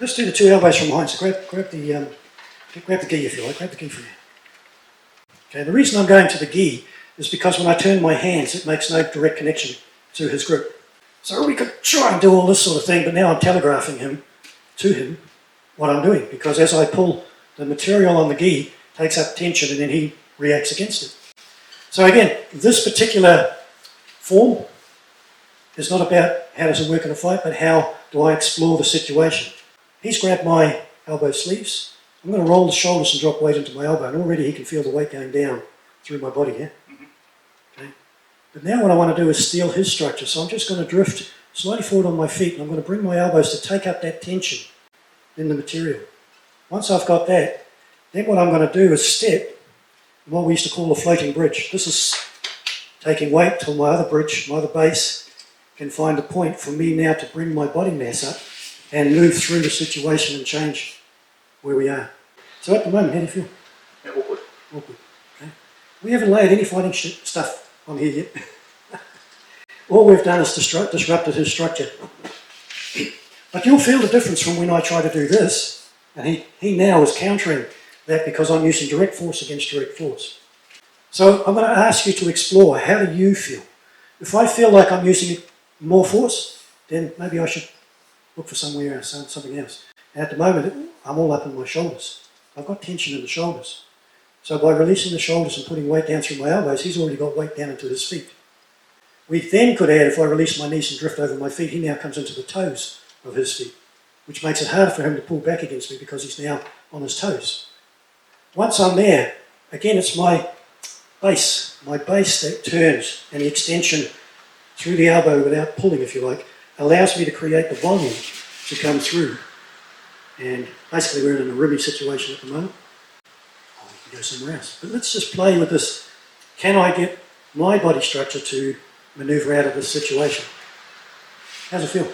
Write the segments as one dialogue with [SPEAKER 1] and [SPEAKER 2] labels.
[SPEAKER 1] Let's do the 2 elbows from behind. So grab the gi if you like. Grab the gi for you. Okay, the reason I'm going to the gi is because when I turn my hands, it makes no direct connection to his grip. So we could try and do all this sort of thing, but now I'm telegraphing to him what I'm doing, because as I pull, the material on the gi takes up tension and then he reacts against it. So again, this particular form is not about how does it work in a fight, but how do I explore the situation. He's grabbed my elbow sleeves. I'm going to roll the shoulders and drop weight into my elbow, and already he can feel the weight going down through my body here. Okay. But now what I want to do is steal his structure, so I'm just going to drift slightly forward on my feet, and I'm going to bring my elbows to take up that tension in the material. Once I've got that, then what I'm going to do is step in what we used to call a floating bridge. This is taking weight till my other bridge, my other base, can find a point for me now to bring my body mass up and move through the situation and change where we are. So at the moment, how do you feel?
[SPEAKER 2] Yeah, awkward.
[SPEAKER 1] Awkward. Okay. We haven't layered any fighting stuff on here yet. All we've done is disrupted his structure. But you'll feel the difference from when I try to do this, and he now is countering that because I'm using direct force against direct force. So I'm going to ask you to explore, how do you feel? If I feel like I'm using more force, then maybe I should look for somewhere else, something else. And at the moment, I'm all up in my shoulders. I've got tension in the shoulders. So by releasing the shoulders and putting weight down through my elbows, he's already got weight down into his feet. We then could add, if I release my knees and drift over my feet, he now comes into the toes of his feet, which makes it harder for him to pull back against me because he's now on his toes. Once I'm there, again, it's my base that turns, and the extension through the elbow without pulling, if you like, allows me to create the volume to come through. And basically we're in a ribby situation at the moment. Oh, we can go somewhere else. But let's just play with this. Can I get my body structure to manoeuvre out of this situation? How's it feel?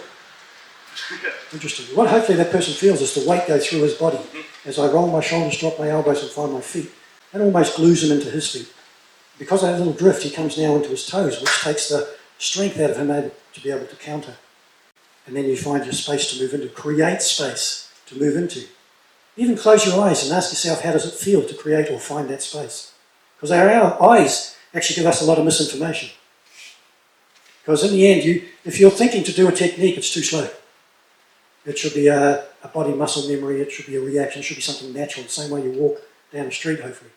[SPEAKER 1] Interesting. What hopefully that person feels is the weight go through his body. As I roll my shoulders, drop my elbows and find my feet, that almost glues him into his feet. Because of that little drift, he comes now into his toes, which takes the strength out of him to be able to counter. And then you find your space to move into, create space to move into. Even close your eyes and ask yourself, how does it feel to create or find that space? Because our eyes actually give us a lot of misinformation. Because in the end, if you're thinking to do a technique, it's too slow. It should be a body muscle memory, it should be a reaction, it should be something natural, the same way you walk down the street, hopefully.